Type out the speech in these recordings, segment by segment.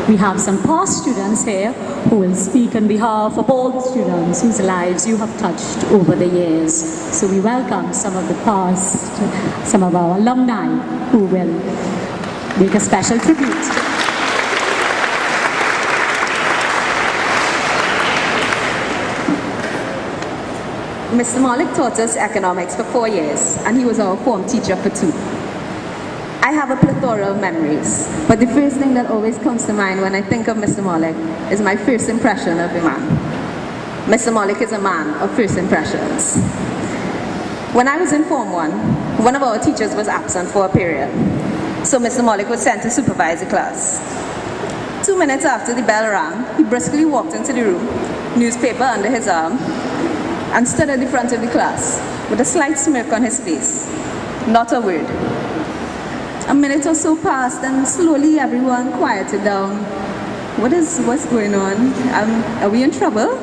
We have some past students here who will speak on behalf of all the students whose lives you have touched over the years. So we welcome some of the past, some of our alumni who will make a special tribute. Mr. Mollick taught us economics for 4 years, and he was our form teacher for 2. I have a plethora of memories, but the first thing that always comes to mind when I think of Mr. Mollick is my first impression of a man. Mr. Mollick is a man of first impressions. When I was in Form 1, one of our teachers was absent for a period, so Mr. Mollick was sent to supervise the class. 2 minutes after the bell rang, he briskly walked into the room, newspaper under his arm, and stood at the front of the class with a slight smirk on his face. Not a word. A minute or so passed, and slowly everyone quieted down. What's going on? Are we in trouble?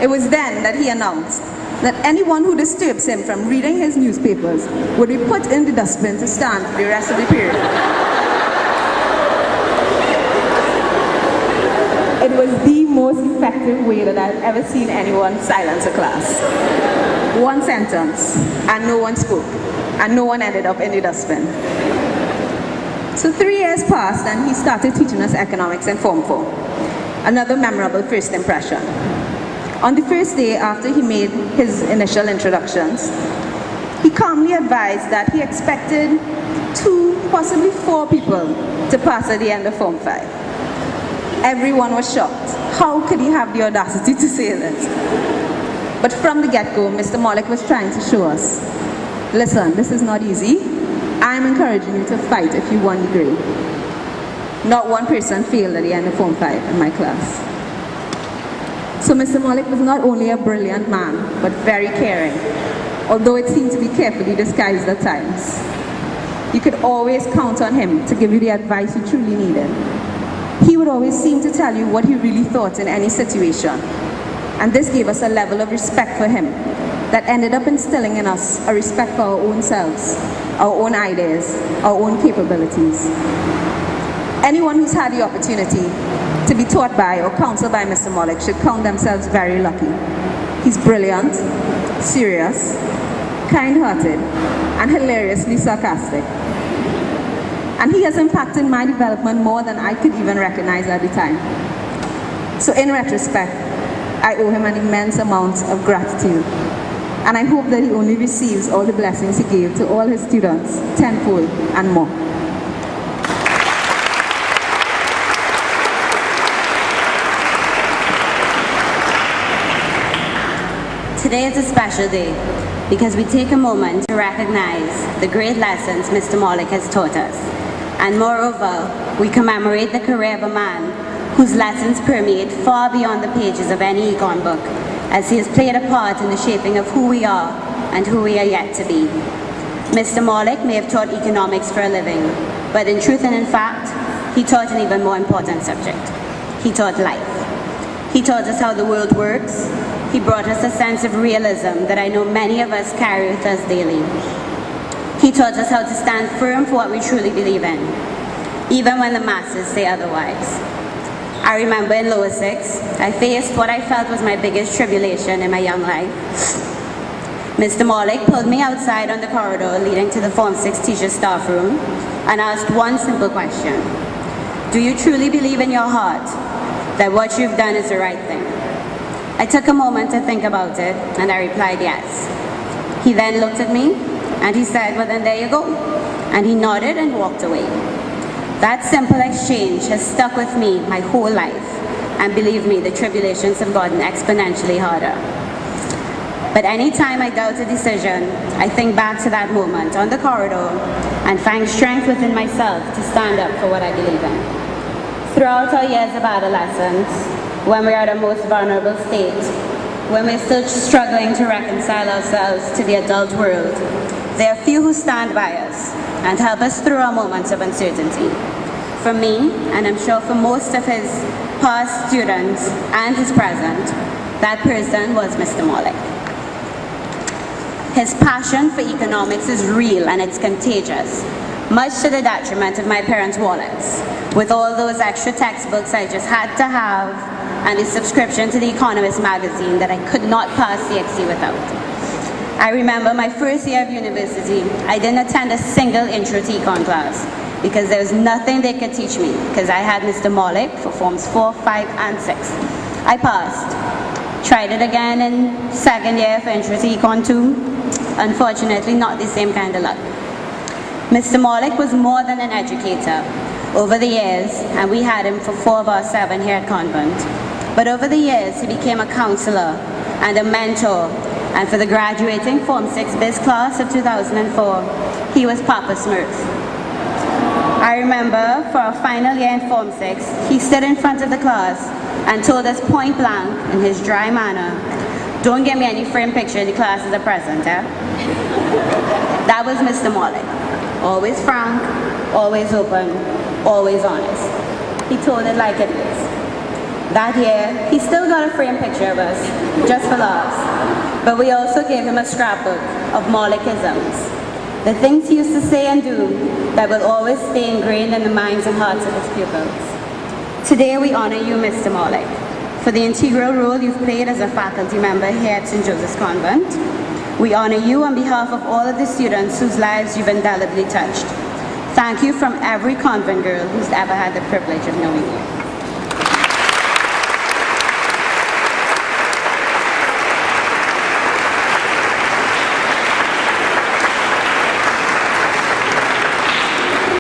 It was then that he announced that anyone who disturbs him from reading his newspapers would be put in the dustbin to stand for the rest of the period. It was the most effective way that I've ever seen anyone silence a class. One sentence, and no one spoke, and no one ended up in the dustbin. So 3 years passed, and he started teaching us economics in Form 4. Another memorable first impression. On the first day after he made his initial introductions, he calmly advised that he expected 2, possibly 4 people to pass at the end of Form 5. Everyone was shocked. How could he have the audacity to say this? But from the get-go, Mr. Mollick was trying to show us, listen, this is not easy. I'm encouraging you to fight if you want the grade. Not one person failed at the end of Form 5 in my class. So Mr. Mollick was not only a brilliant man, but very caring, although it seemed to be carefully disguised at times. You could always count on him to give you the advice you truly needed. He would always seem to tell you what he really thought in any situation. And this gave us a level of respect for him that ended up instilling in us a respect for our own selves, our own ideas, our own capabilities. Anyone who's had the opportunity to be taught by or counseled by Mr. Mollick should count themselves very lucky. He's brilliant, serious, kind-hearted, and hilariously sarcastic. And he has impacted my development more than I could even recognize at the time. So in retrospect, I owe him an immense amount of gratitude. And I hope that he only receives all the blessings he gave to all his students, tenfold and more. Today is a special day because we take a moment to recognize the great lessons Mr. Mollick has taught us. And moreover, we commemorate the career of a man whose lessons permeate far beyond the pages of any econ book, as he has played a part in the shaping of who we are and who we are yet to be. Mr. Mollick may have taught economics for a living, but in truth and in fact, he taught an even more important subject. He taught life. He taught us how the world works. He brought us a sense of realism that I know many of us carry with us daily. He taught us how to stand firm for what we truly believe in, even when the masses say otherwise. I remember in lower 6, I faced what I felt was my biggest tribulation in my young life. Mr. Mollick pulled me outside on the corridor leading to the Form 6 teacher staff room and asked one simple question. Do you truly believe in your heart that what you've done is the right thing? I took a moment to think about it, and I replied yes. He then looked at me, and he said, well then there you go. And he nodded and walked away. That simple exchange has stuck with me my whole life, and believe me, the tribulations have gotten exponentially harder. But any time I doubt a decision, I think back to that moment on the corridor and find strength within myself to stand up for what I believe in. Throughout our years of adolescence, when we're at our most vulnerable state, when we're still struggling to reconcile ourselves to the adult world, there are few who stand by us and help us through our moments of uncertainty. For me, and I'm sure for most of his past students and his present, that person was Mr. Mollick. His passion for economics is real and it's contagious. much to the detriment of my parents' wallets, with all those extra textbooks I just had to have and the subscription to The Economist magazine that I could not pass CXC without. I remember my first year of university, I didn't attend a single intro to econ class because there was nothing they could teach me because I had Mr. Mollick for forms 4, 5, and 6. I passed. Tried it again in second year for intro to econ 2. Unfortunately, not the same kind of luck. Mr. Mollick was more than an educator over the years, and we had him for 4 of our 7 here at Convent. But over the years, he became a counselor and a mentor, and for the graduating Form 6 Biz class of 2004, he was Papa Smurf. I remember for our final year in Form 6, he stood in front of the class and told us point blank in his dry manner, "Don't get me any frame picture in the class as a present, eh?" That was Mr. Mollick. Always frank, always open, always honest. He told it like it is. That year, he still got a frame picture of us, just for laughs. But we also gave him a scrapbook of Mollickisms. The things he used to say and do that will always stay ingrained in the minds and hearts of his pupils. Today we honor you, Mr. Mollick, for the integral role you've played as a faculty member here at St. Joseph's Convent. We honor you on behalf of all of the students whose lives you've indelibly touched. Thank you from every convent girl who's ever had the privilege of knowing you.